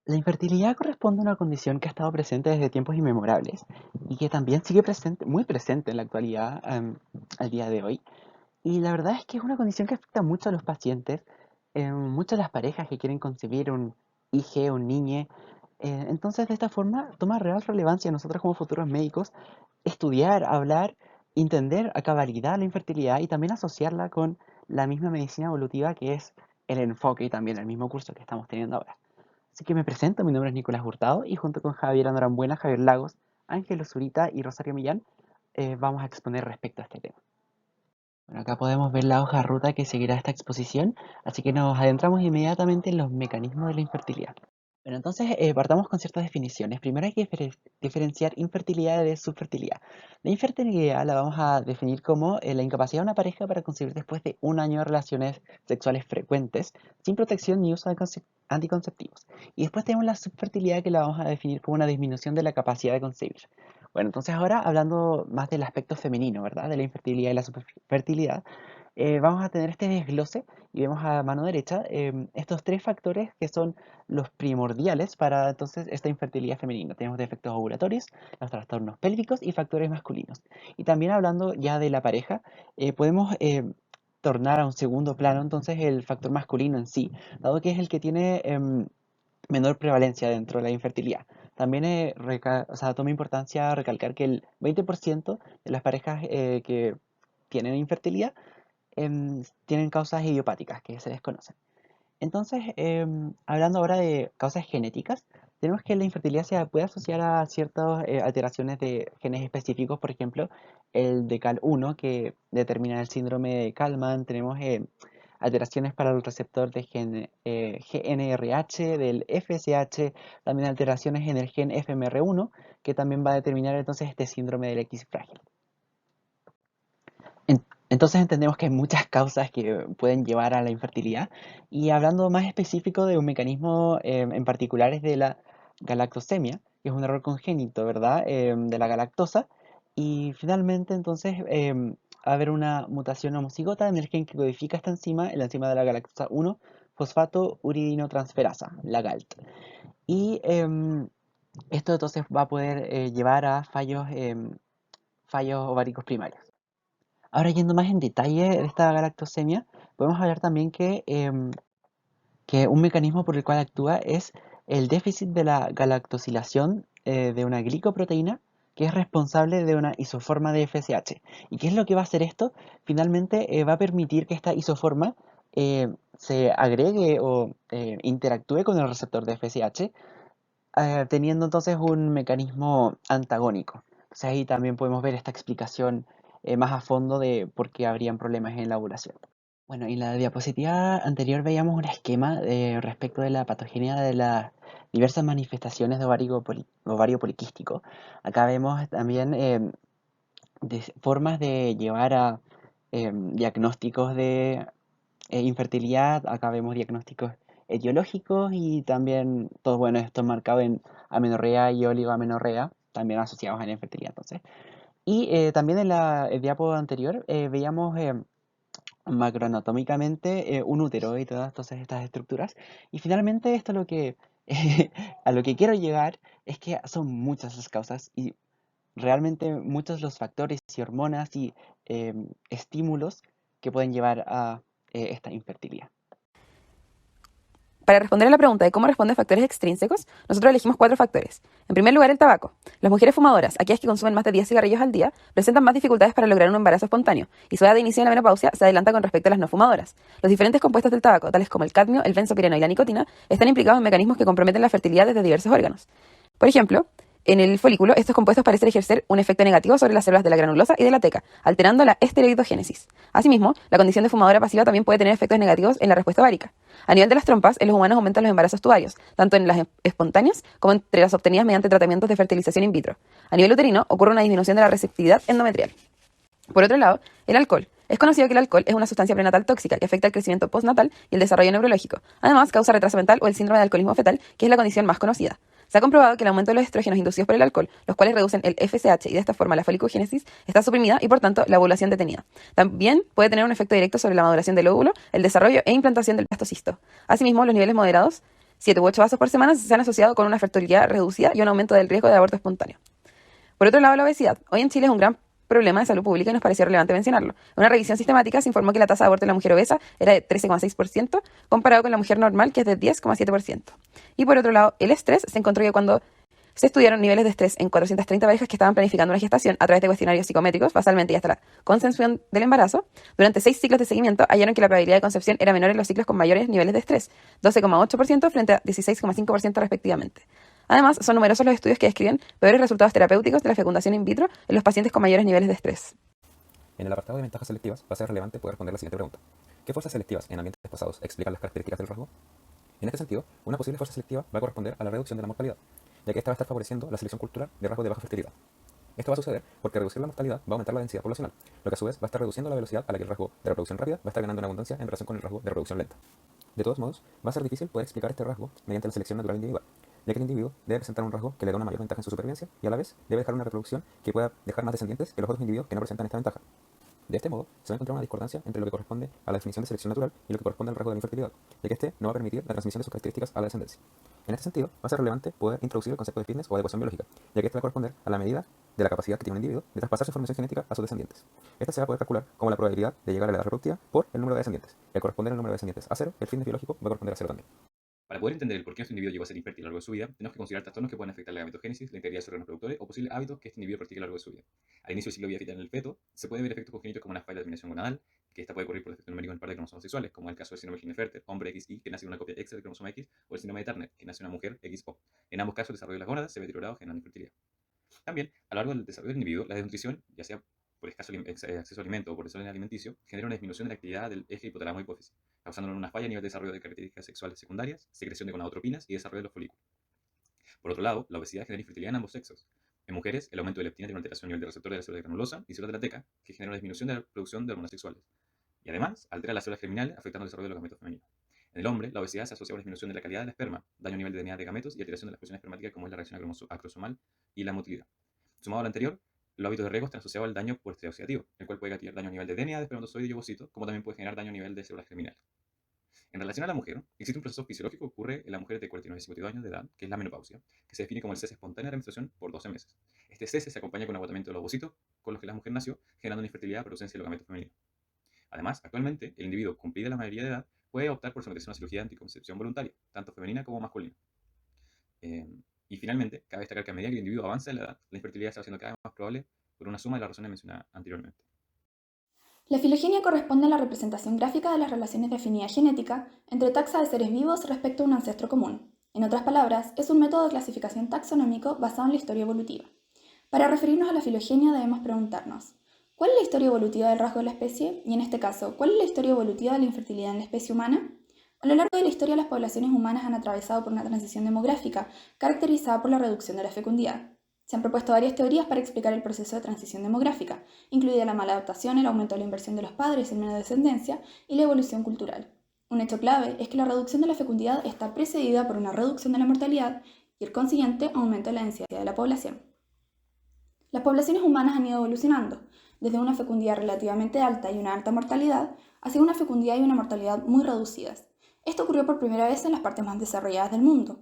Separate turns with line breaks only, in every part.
La infertilidad corresponde a una condición que ha estado presente desde tiempos inmemorables y que también sigue presente, muy presente en la actualidad, al día de hoy. Y la verdad es que es una condición que afecta mucho a los pacientes, mucho a las parejas que quieren concebir un hijo, un niño. Entonces, de esta forma, toma real relevancia nosotros como futuros médicos estudiar, hablar, entender a cabalidad la infertilidad y también asociarla con la misma medicina evolutiva que es el enfoque y también el mismo curso que estamos teniendo ahora. Así que me presento, mi nombre es Nicolás Hurtado y junto con Javier Norambuena, Javier Lagos, Ángel Zurita y Rosario Millán vamos a exponer respecto a este tema. Bueno, acá podemos ver la hoja de ruta que seguirá esta exposición, así que nos adentramos inmediatamente en los mecanismos de la infertilidad. Bueno, entonces partamos con ciertas definiciones. Primero hay que diferenciar infertilidad de subfertilidad. La infertilidad la vamos a definir como la incapacidad de una pareja para concebir después de un año de relaciones sexuales frecuentes, sin protección ni uso de anticonceptivos. Y después tenemos la subfertilidad que la vamos a definir como una disminución de la capacidad de concebir. Bueno, entonces ahora hablando más del aspecto femenino, ¿verdad? De la infertilidad y la subfertilidad, vamos a tener este desglose y vemos a mano derecha estos tres factores que son los primordiales para entonces esta infertilidad femenina. Tenemos defectos ovulatorios, los trastornos pélvicos y factores masculinos. Y también hablando ya de la pareja, podemos tornar a un segundo plano entonces el factor masculino en sí, dado que es el que tiene menor prevalencia dentro de la infertilidad. También o sea, toma importancia recalcar que el 20% de las parejas que tienen infertilidad tienen causas idiopáticas que se desconocen. Entonces, hablando ahora de causas genéticas, tenemos que la infertilidad se puede asociar a ciertas alteraciones de genes específicos, por ejemplo, el de CAL1 que determina el síndrome de Kallmann, tenemos alteraciones para el receptor de GNRH, del FSH, también alteraciones en el gen FMR1, que también va a determinar entonces este síndrome del X frágil. Entonces entendemos que hay muchas causas que pueden llevar a la infertilidad y hablando más específico de un mecanismo en particular es de la galactosemia, que es un error congénito, ¿verdad? De la galactosa y finalmente entonces va a haber una mutación homocigota en el gen que codifica esta enzima, la enzima de la galactosa 1 fosfato uridinotransferasa, la GALT. Y esto entonces va a poder llevar a fallos ováricos primarios. Ahora, yendo más en detalle de esta galactosemia, podemos hablar también que un mecanismo por el cual actúa es el déficit de la galactosilación de una glicoproteína que es responsable de una isoforma de FSH. ¿Y qué es lo que va a hacer esto? Finalmente va a permitir que esta isoforma se agregue o interactúe con el receptor de FSH, teniendo entonces un mecanismo antagónico. Entonces ahí también podemos ver esta explicación más a fondo de por qué habrían problemas en la ovulación. Bueno, en la diapositiva anterior veíamos un esquema respecto de la patogenia de las diversas manifestaciones de ovario poliquístico. Acá vemos también formas de llevar a diagnósticos de infertilidad, acá vemos diagnósticos etiológicos y también todo bueno esto marcado en amenorrea y oligoamenorrea, también asociados a la infertilidad entonces. Y también en la diapo anterior veíamos macroanatómicamente un útero y todas entonces estas estructuras. Y finalmente esto lo que a lo que quiero llegar es que son muchas las causas y realmente muchos los factores y hormonas y estímulos que pueden llevar a esta infertilidad.
Para responder a la pregunta de cómo responde a factores extrínsecos, nosotros elegimos 4 factores. En primer lugar, el tabaco. Las mujeres fumadoras, aquellas que consumen más de 10 cigarrillos al día, presentan más dificultades para lograr un embarazo espontáneo, y su edad de inicio en la menopausia se adelanta con respecto a las no fumadoras. Los diferentes compuestos del tabaco, tales como el cadmio, el benzopireno y la nicotina, están implicados en mecanismos que comprometen la fertilidad desde diversos órganos. Por ejemplo, en el folículo, estos compuestos parecen ejercer un efecto negativo sobre las células de la granulosa y de la teca, alterando la esteroidogénesis. Asimismo, la condición de fumadora pasiva también puede tener efectos negativos en la respuesta ovárica. A nivel de las trompas, en los humanos aumentan los embarazos tubarios, tanto en las espontáneas como entre las obtenidas mediante tratamientos de fertilización in vitro. A nivel uterino, ocurre una disminución de la receptividad endometrial. Por otro lado, el alcohol. Es conocido que el alcohol es una sustancia prenatal tóxica que afecta el crecimiento postnatal y el desarrollo neurológico. Además, causa retraso mental o el síndrome de alcoholismo fetal, que es la condición más conocida. Se ha comprobado que el aumento de los estrógenos inducidos por el alcohol, los cuales reducen el FSH y de esta forma la folicogénesis, está suprimida y por tanto la ovulación detenida. También puede tener un efecto directo sobre la maduración del óvulo, el desarrollo e implantación del blastocisto. Asimismo, los niveles moderados 7 u 8 vasos por semana se han asociado con una fertilidad reducida y un aumento del riesgo de aborto espontáneo. Por otro lado, la obesidad. Hoy en Chile es un gran problema de salud pública y nos pareció relevante mencionarlo. En una revisión sistemática se informó que la tasa de aborto en la mujer obesa era de 13,6% comparado con la mujer normal, que es de 10,7%. Y por otro lado, el estrés. Se encontró que cuando se estudiaron niveles de estrés en 430 parejas que estaban planificando una gestación a través de cuestionarios psicométricos, basalmente y hasta la concepción del embarazo, durante 6 ciclos de seguimiento hallaron que la probabilidad de concepción era menor en los ciclos con mayores niveles de estrés, 12,8% frente a 16,5% respectivamente. Además, son numerosos los estudios que describen peores resultados terapéuticos de la fecundación in vitro en los pacientes con mayores niveles de estrés.
En el apartado de ventajas selectivas va a ser relevante poder responder la siguiente pregunta. ¿Qué fuerzas selectivas en ambientes pasados explican las características del rasgo? En este sentido, una posible fuerza selectiva va a corresponder a la reducción de la mortalidad, ya que esta va a estar favoreciendo la selección cultural de rasgos de baja fertilidad. Esto va a suceder porque reducir la mortalidad va a aumentar la densidad poblacional, lo que a su vez va a estar reduciendo la velocidad a la que el rasgo de reproducción rápida va a estar ganando en abundancia en relación con el rasgo de reproducción lenta. De todos modos, va a ser difícil poder explicar este rasgo mediante la selección natural individual, ya que el individuo debe presentar un rasgo que le da una mayor ventaja en su supervivencia y a la vez debe dejar una reproducción que pueda dejar más descendientes que los otros individuos que no presentan esta ventaja. De este modo, se va a encontrar una discordancia entre lo que corresponde a la definición de selección natural y lo que corresponde al rasgo de la infertilidad, ya que este no va a permitir la transmisión de sus características a la descendencia. En este sentido, va a ser relevante poder introducir el concepto de fitness o adecuación biológica, ya que este va a corresponder a la medida de la capacidad que tiene un individuo de traspasar su información genética a sus descendientes. Esta se va a poder calcular como la probabilidad de llegar a la edad reproductiva por el número de descendientes. Y al corresponder el número de descendientes a 0, el fitness biológico va a corresponder a 0 también.
Para poder entender el por qué nuestro individuo llegó a ser infértil a lo largo de su vida, tenemos que considerar trastornos que pueden afectar la gametogénesis, la integridad de sus órganos reproductores o posibles hábitos que este individuo practique a lo largo de su vida. Al inicio del ciclo de vida fetal en el feto, se pueden ver efectos congénitos como una falla de terminación gonadal, que esta puede ocurrir por defecto numérico en el par de cromosomas sexuales, como el caso del síndrome de Klinefelter, hombre XY, que nace con una copia extra del cromosoma X, o el síndrome de Turner, que nace una mujer XO. En ambos casos, el desarrollo de las gónadas se ve deteriorado, generando infertilidad. También, a lo largo del desarrollo del individuo, la desnutrición, ya sea por escaso acceso a alimento o por desorden alimenticio, genera una disminución de la actividad del eje hipotálamo-hipófisis, causando una falla a nivel de desarrollo de características sexuales secundarias, secreción de gonadotropinas y desarrollo de los folículos. Por otro lado, la obesidad genera infertilidad en ambos sexos. En mujeres, el aumento de leptina tiene una alteración a nivel de receptor de la célula granulosa y célula de la teca, que genera una disminución de la producción de hormonas sexuales. Y además, altera las células germinales, afectando el desarrollo de los gametos femeninos. En el hombre, la obesidad se asocia a una disminución de la calidad del esperma, daño a nivel de DNA de gametos y alteración de la expresión espermática, como es la reacción acrosomal y la motilidad. Sumado a lo anterior, los hábitos de riesgo están asociados al daño por estrés oxidativo, el cual puede gatillar daño a nivel de DNA, de espermatozoide y ovocito, como también puede generar daño a nivel de células germinales. En relación a la mujer, existe un proceso fisiológico que ocurre en la mujer de 49 y 52 años de edad, que es la menopausia, que se define como el cese espontáneo de la menstruación por 12 meses. Este cese se acompaña con un agotamiento de los ovocitos con los que la mujer nació, generando una infertilidad por ausencia de los gametos femeninos. Además, actualmente, el individuo cumplida la mayoría de edad puede optar por someterse a una cirugía de anticoncepción voluntaria, tanto femenina como masculina. Y finalmente, cabe destacar que a medida que el individuo avanza en la edad, la infertilidad se va haciendo cada vez más probable por una suma de las razones mencionadas anteriormente.
La filogenia corresponde a la representación gráfica de las relaciones de afinidad genética entre taxa de seres vivos respecto a un ancestro común. En otras palabras, es un método de clasificación taxonómico basado en la historia evolutiva. Para referirnos a la filogenia debemos preguntarnos, ¿cuál es la historia evolutiva del rasgo de la especie? Y en este caso, ¿cuál es la historia evolutiva de la infertilidad en la especie humana? A lo largo de la historia, las poblaciones humanas han atravesado por una transición demográfica caracterizada por la reducción de la fecundidad. Se han propuesto varias teorías para explicar el proceso de transición demográfica, incluida la mala adaptación, el aumento de la inversión de los padres en menos descendencia y la evolución cultural. Un hecho clave es que la reducción de la fecundidad está precedida por una reducción de la mortalidad y el consiguiente aumento de la densidad de la población. Las poblaciones humanas han ido evolucionando, desde una fecundidad relativamente alta y una alta mortalidad, hacia una fecundidad y una mortalidad muy reducidas. Esto ocurrió por primera vez en las partes más desarrolladas del mundo,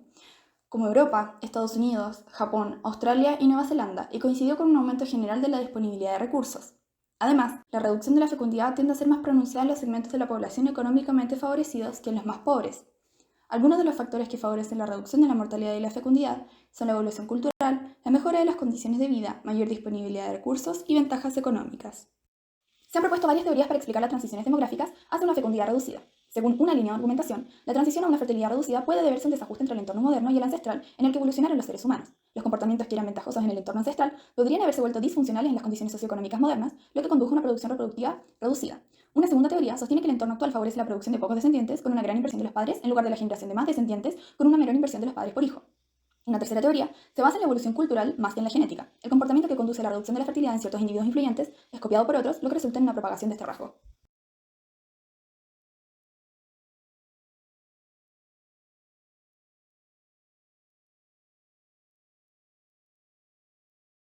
como Europa, Estados Unidos, Japón, Australia y Nueva Zelanda, y coincidió con un aumento general de la disponibilidad de recursos. Además, la reducción de la fecundidad tiende a ser más pronunciada en los segmentos de la población económicamente favorecidos que en los más pobres. Algunos de los factores que favorecen la reducción de la mortalidad y la fecundidad son la evolución cultural, la mejora de las condiciones de vida, mayor disponibilidad de recursos y ventajas económicas. Se han propuesto varias teorías para explicar las transiciones demográficas hacia una fecundidad reducida. Según una línea de argumentación, la transición a una fertilidad reducida puede deberse a un desajuste entre el entorno moderno y el ancestral en el que evolucionaron los seres humanos. Los comportamientos que eran ventajosos en el entorno ancestral podrían haberse vuelto disfuncionales en las condiciones socioeconómicas modernas, lo que condujo a una producción reproductiva reducida. Una segunda teoría sostiene que el entorno actual favorece la producción de pocos descendientes con una gran inversión de los padres en lugar de la generación de más descendientes con una menor inversión de los padres por hijo. Una tercera teoría se basa en la evolución cultural más que en la genética. El comportamiento que conduce a la reducción de la fertilidad en ciertos individuos influyentes es copiado por otros, lo que resulta en una propagación de este rasgo.